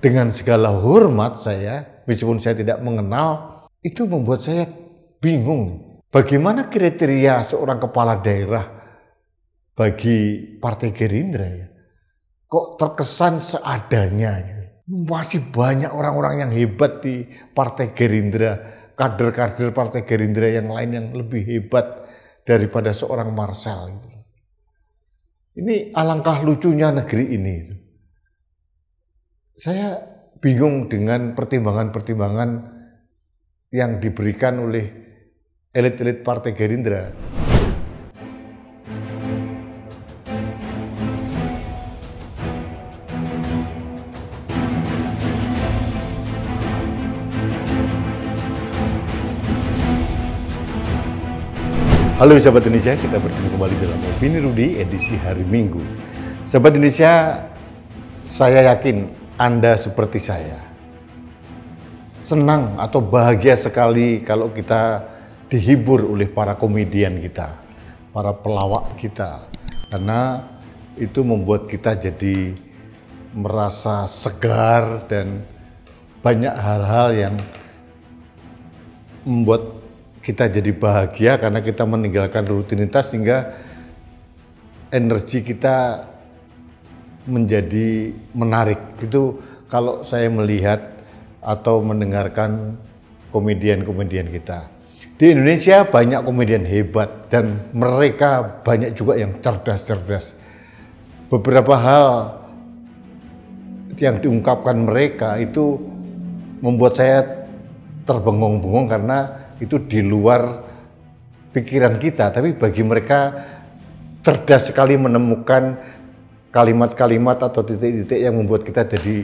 dengan segala hormat saya, meskipun saya tidak mengenal, itu membuat saya bingung. Bagaimana kriteria seorang kepala daerah bagi Partai Gerindra ya? Kok terkesan seadanya gitu. Masih banyak orang-orang yang hebat di Partai Gerindra, kader-kader Partai Gerindra yang lain yang lebih hebat daripada seorang Marcel gitu. Ini alangkah lucunya negeri ini gitu. Saya bingung dengan pertimbangan-pertimbangan yang diberikan oleh elit-elit Partai Gerindra. Halo sahabat Indonesia, kita bertemu kembali dalam Opini Rudy edisi hari Minggu. Sahabat Indonesia, saya yakin Anda seperti saya. Senang atau bahagia sekali kalau kita dihibur oleh para komedian kita, para pelawak kita. Karena itu membuat kita jadi merasa segar dan banyak hal-hal yang membuat kita jadi bahagia karena kita meninggalkan rutinitas sehingga energi kita menjadi menarik. Itu kalau saya melihat atau mendengarkan komedian-komedian kita. Di Indonesia banyak komedian hebat dan mereka banyak juga yang cerdas-cerdas. Beberapa hal yang diungkapkan mereka itu membuat saya terbengong-bengong karena itu di luar pikiran kita, tapi bagi mereka cerdas sekali menemukan kalimat-kalimat atau titik-titik yang membuat kita jadi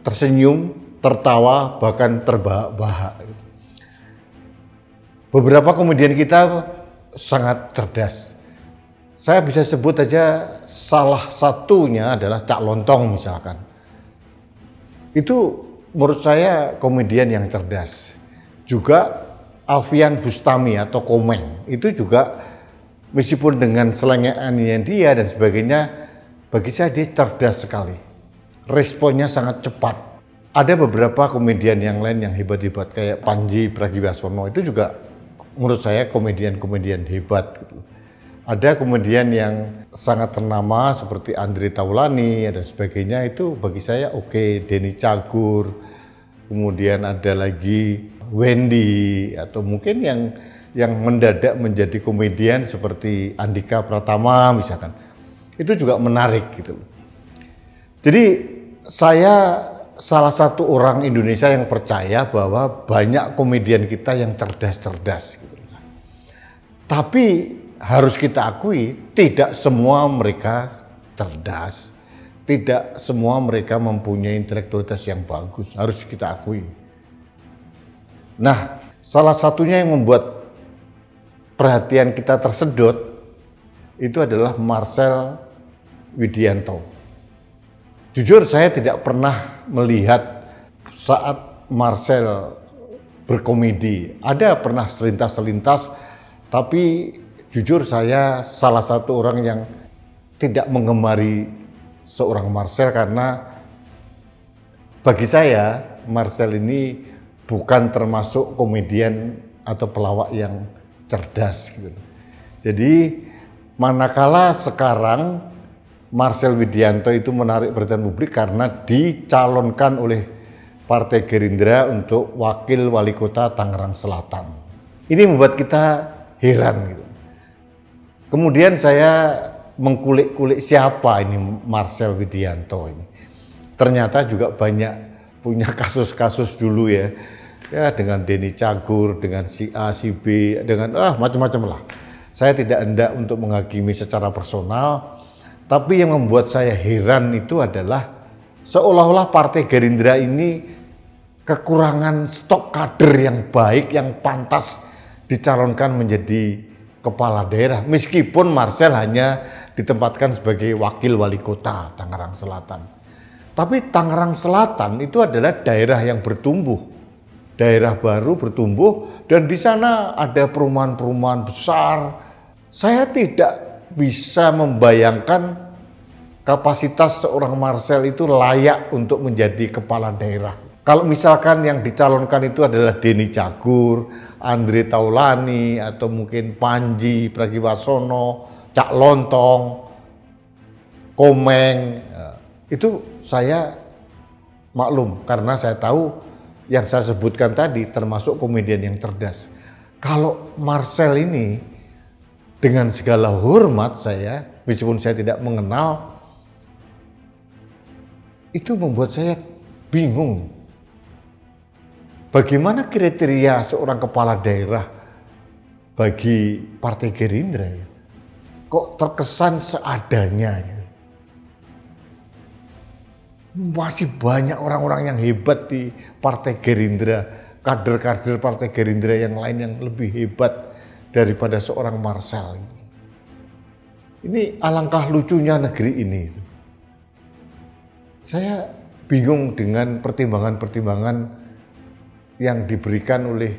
tersenyum, tertawa, bahkan terbahak-bahak. Beberapa komedian kita sangat cerdas. Saya bisa sebut aja salah satunya adalah Cak Lontong misalkan. Itu menurut saya komedian yang cerdas. Juga Alfian Bustami atau Komeng itu juga meskipun dengan selengeannya dia dan sebagainya, bagi saya dia cerdas sekali. Responnya sangat cepat. Ada beberapa komedian yang lain yang hebat-hebat kayak Panji Pragiwaksono itu juga menurut saya komedian-komedian hebat gitu. Ada komedian yang sangat ternama seperti Andre Taulani dan sebagainya itu bagi saya oke. Denny Cagur, kemudian ada lagi Wendy atau mungkin yang mendadak menjadi komedian seperti Andika Pratama misalkan. Itu juga menarik gitu. Jadi saya salah satu orang Indonesia yang percaya bahwa banyak komedian kita yang cerdas-cerdas gitu. Tapi harus kita akui tidak semua mereka cerdas. Tidak semua mereka mempunyai intelektualitas yang bagus, harus kita akui. Nah, salah satunya yang membuat perhatian kita tersedot itu adalah Marcel Widianto. Jujur saya tidak pernah melihat saat Marcel berkomedi. Ada pernah selintas-selintas, tapi jujur saya salah satu orang yang tidak menggemari seorang Marcel karena bagi saya Marcel ini bukan termasuk komedian atau pelawak yang cerdas gitu. Jadi manakala sekarang Marcel Widianto itu menarik perhatian publik karena dicalonkan oleh Partai Gerindra untuk wakil wali kota Tangerang Selatan. Ini membuat kita heran gitu. Kemudian saya mengkulik-kulik siapa ini Marcel Widianto ini. Ternyata juga banyak punya kasus-kasus dulu ya dengan Denny Cagur, dengan si A, si B, dengan macam-macam lah. Saya tidak hendak untuk menghakimi secara personal, tapi yang membuat saya heran itu adalah seolah-olah Partai Gerindra ini kekurangan stok kader yang baik, yang pantas dicalonkan menjadi kepala daerah. Meskipun Marcel hanya ditempatkan sebagai wakil wali kota Tangerang Selatan. Tapi Tangerang Selatan itu adalah daerah yang bertumbuh, daerah baru bertumbuh dan di sana ada perumahan-perumahan besar. Saya tidak bisa membayangkan kapasitas seorang Marcel itu layak untuk menjadi kepala daerah. Kalau misalkan yang dicalonkan itu adalah Denny Cagur, Andre Taulani, atau mungkin Panji Pragiwaksono, Cak Lontong, Komeng, itu saya maklum karena saya tahu yang saya sebutkan tadi termasuk komedian yang cerdas. Kalau Marcel ini dengan segala hormat saya, meskipun saya tidak mengenal, itu membuat saya bingung. Bagaimana kriteria seorang kepala daerah bagi Partai Gerindra ya? Kok terkesan seadanya gitu. Masih banyak orang-orang yang hebat di Partai Gerindra, kader-kader Partai Gerindra yang lain yang lebih hebat daripada seorang Marcel. Ini alangkah lucunya negeri ini. Saya bingung dengan pertimbangan-pertimbangan yang diberikan oleh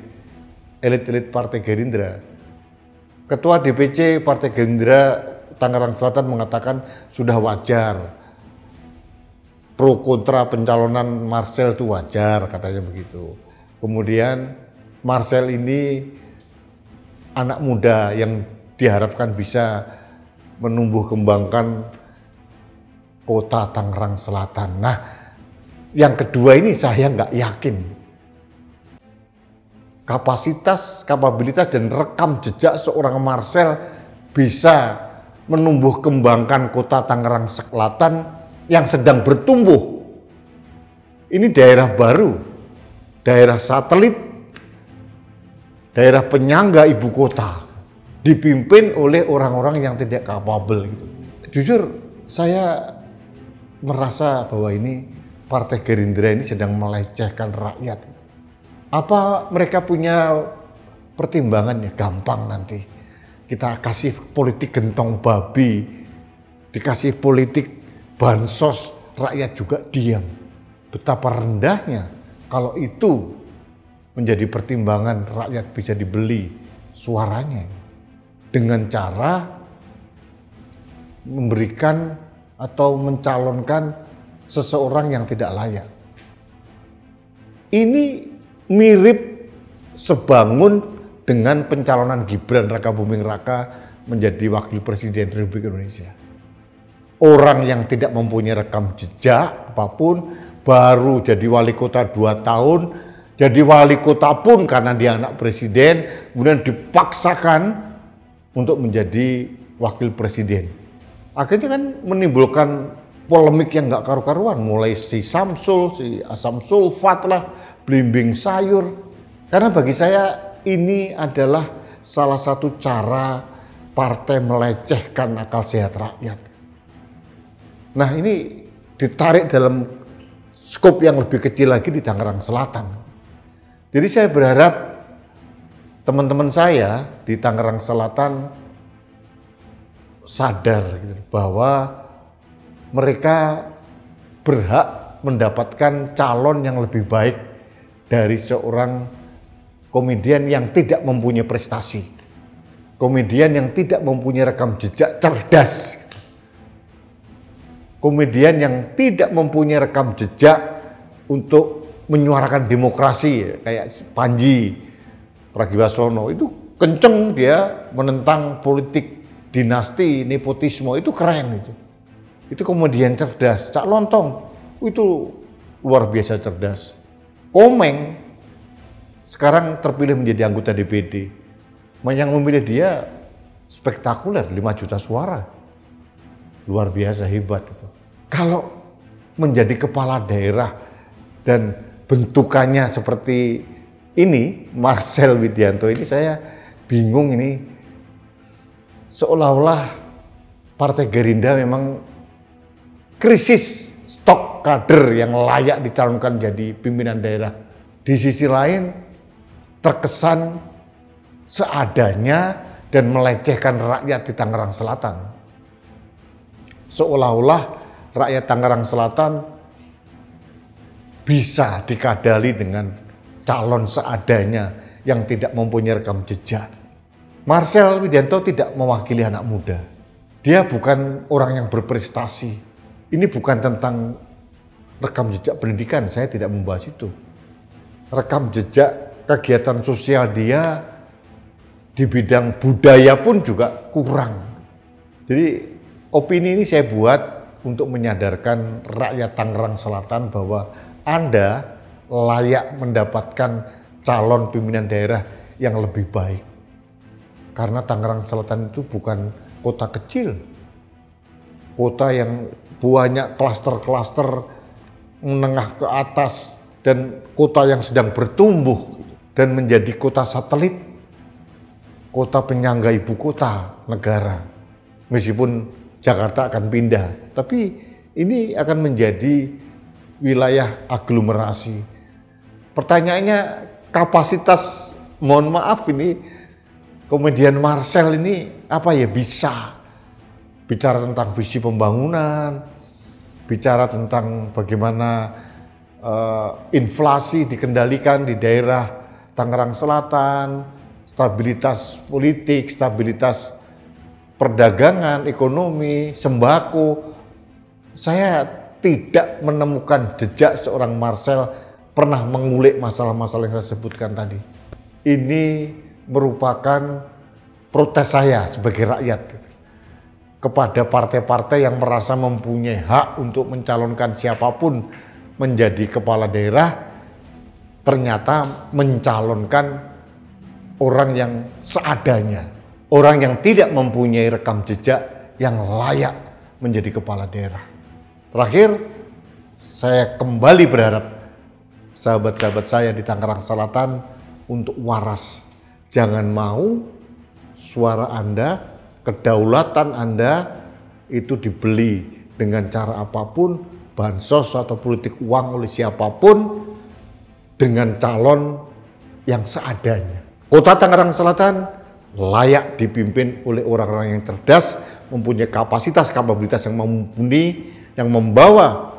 elit-elit Partai Gerindra. Ketua DPC Partai Gerindra Tangerang Selatan mengatakan sudah wajar. Pro kontra pencalonan Marcel itu wajar, katanya begitu. Kemudian Marcel ini anak muda yang diharapkan bisa menumbuh kembangkan kota Tangerang Selatan. Nah, yang kedua ini saya nggak yakin. Kapasitas, kapabilitas, dan rekam jejak seorang Marcel bisa menumbuh kembangkan kota Tangerang Selatan yang sedang bertumbuh. Ini daerah baru, daerah satelit, daerah penyangga ibu kota, dipimpin oleh orang-orang yang tidak kapabel. Gitu. Jujur, saya merasa bahwa ini Partai Gerindra ini sedang melecehkan rakyat. Apa mereka punya pertimbangannya? Gampang nanti. Kita kasih politik gentong babi, dikasih politik bansos, rakyat juga diam. Betapa rendahnya kalau itu menjadi pertimbangan rakyat bisa dibeli suaranya dengan cara memberikan atau mencalonkan seseorang yang tidak layak. Ini mirip sebangun dengan pencalonan Gibran Rakabuming Raka menjadi wakil presiden Republik Indonesia. Orang yang tidak mempunyai rekam jejak apapun, baru jadi wali kota 2 tahun, jadi wali kota pun karena dia anak presiden, kemudian dipaksakan untuk menjadi wakil presiden. Akhirnya kan menimbulkan polemik yang nggak karu-karuan, mulai si Samsul, si asam sulfat lah, belimbing sayur. Karena bagi saya ini adalah salah satu cara partai melecehkan akal sehat rakyat. Nah, ini ditarik dalam skop yang lebih kecil lagi di Tangerang Selatan. Jadi saya berharap teman-teman saya di Tangerang Selatan sadar gitu, bahwa mereka berhak mendapatkan calon yang lebih baik dari seorang komedian yang tidak mempunyai prestasi, komedian yang tidak mempunyai rekam jejak cerdas, komedian yang tidak mempunyai rekam jejak untuk menyuarakan demokrasi kayak Panji Pragiwaksono. Itu kenceng dia menentang politik dinasti, nepotisme, itu keren itu. Itu komedian cerdas. Cak Lontong itu luar biasa cerdas. Komeng sekarang terpilih menjadi anggota DPD. Yang memilih dia spektakuler, 5 juta suara. Luar biasa hebat itu. Kalau menjadi kepala daerah dan bentukannya seperti ini, Marcel Widianto ini, saya bingung ini. Seolah-olah Partai Gerindra memang krisis stok kader yang layak dicalonkan jadi pimpinan daerah. Di sisi lain terkesan seadanya dan melecehkan rakyat di Tangerang Selatan. Seolah-olah rakyat Tangerang Selatan bisa dikadali dengan calon seadanya yang tidak mempunyai rekam jejak. Marcel Widianto tidak mewakili anak muda. Dia bukan orang yang berprestasi. Ini bukan tentang rekam jejak pendidikan, saya tidak membahas itu. Rekam jejak kegiatan sosial dia di bidang budaya pun juga kurang. Jadi opini ini saya buat untuk menyadarkan rakyat Tangerang Selatan bahwa Anda layak mendapatkan calon pimpinan daerah yang lebih baik. Karena Tangerang Selatan itu bukan kota kecil, kota yang banyak klaster-klaster menengah ke atas dan kota yang sedang bertumbuh dan menjadi kota satelit, kota penyangga ibu kota negara. Meskipun Jakarta akan pindah, tapi ini akan menjadi wilayah aglomerasi. Pertanyaannya, kapasitas, mohon maaf ini, komedian Marcel ini apa ya bisa bicara tentang visi pembangunan, bicara tentang bagaimana inflasi dikendalikan di daerah Tangerang Selatan, stabilitas politik, stabilitas perdagangan, ekonomi, sembako. Saya tidak menemukan jejak seorang Marcel pernah mengulik masalah-masalah yang saya sebutkan tadi. Ini merupakan protes saya sebagai rakyat kepada partai-partai yang merasa mempunyai hak untuk mencalonkan siapapun menjadi kepala daerah, ternyata mencalonkan orang yang seadanya, orang yang tidak mempunyai rekam jejak yang layak menjadi kepala daerah. Terakhir, saya kembali berharap sahabat-sahabat saya di Tangerang Selatan untuk waras. Jangan mau suara Anda, kedaulatan Anda itu dibeli dengan cara apapun, bansos atau politik uang oleh siapapun, dengan calon yang seadanya. Kota Tangerang Selatan layak dipimpin oleh orang-orang yang cerdas, mempunyai kapasitas, kapabilitas yang mumpuni, yang membawa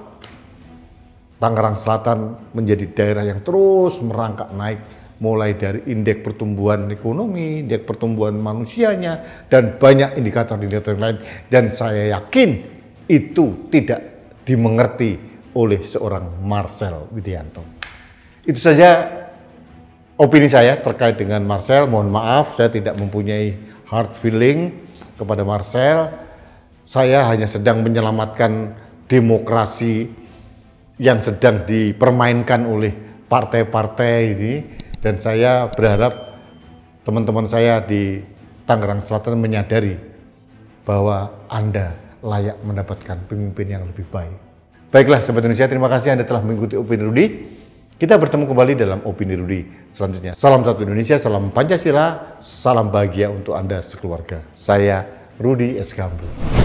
Tangerang Selatan menjadi daerah yang terus merangkak naik, mulai dari indeks pertumbuhan ekonomi, indeks pertumbuhan manusianya, dan banyak indikator-indikator lain. Dan saya yakin itu tidak dimengerti oleh seorang Marcel Widianto. Itu saja opini saya terkait dengan Marcel. Mohon maaf, saya tidak mempunyai hard feeling kepada Marcel. Saya hanya sedang menyelamatkan demokrasi yang sedang dipermainkan oleh partai-partai ini. Dan saya berharap teman-teman saya di Tangerang Selatan menyadari bahwa Anda layak mendapatkan pemimpin yang lebih baik. Baiklah sahabat Indonesia, terima kasih Anda telah mengikuti Opini Rudi. Kita bertemu kembali dalam Opini Rudi selanjutnya. Salam satu Indonesia, salam Pancasila, salam bahagia untuk Anda sekeluarga. Saya Rudi S. Gambir.